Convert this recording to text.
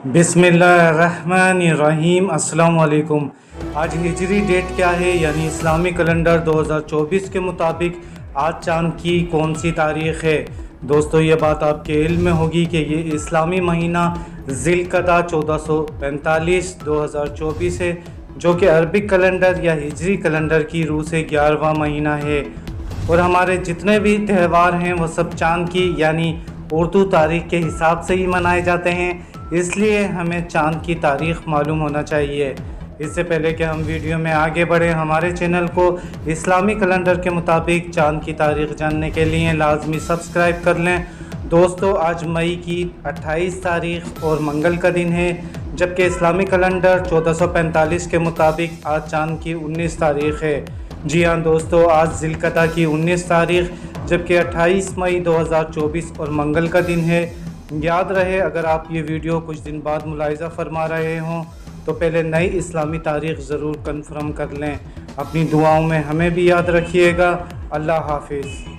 बिस्मिल्लाहिर्रहमानिर्रहीम। अस्सलाम वालेकुम। आज हिजरी डेट क्या है यानी इस्लामी कैलेंडर 2024 के मुताबिक आज चाँद की कौन सी तारीख़ है। दोस्तों ये बात आपके इल्म में होगी कि ये इस्लामी महीना ज़िलक़दा 1445 2024 है, जो कि अरबिक कैलेंडर या हिजरी कैलेंडर की रूह से 11वां महीना है। और हमारे जितने भी त्यौहार हैं वो सब चाँद की यानी उर्दू तारीख़ के हिसाब से ही मनाए जाते हैं, इसलिए हमें चाँद की तारीख़ मालूम होना चाहिए। इससे पहले कि हम वीडियो में आगे बढ़ें, हमारे चैनल को इस्लामी कैलेंडर के मुताबिक चाँद की तारीख़ जानने के लिए लाजमी सब्सक्राइब कर लें। दोस्तों आज मई की 28 तारीख़ और मंगल का दिन है, जबकि इस्लामी कैलेंडर 1445 के मुताबिक आज चाँद की 19 तारीख़ है। जी हाँ दोस्तों, आज ज़िलक़दा की 19 तारीख़ जबकि 28 मई 2024 और मंगल का दिन है। याद रहे, अगर आप ये वीडियो कुछ दिन बाद मुलाहिज़ा फरमा रहे हों तो पहले नई इस्लामी तारीख़ ज़रूर कन्फर्म कर लें। अपनी दुआओं में हमें भी याद रखिएगा। अल्लाह हाफिज़।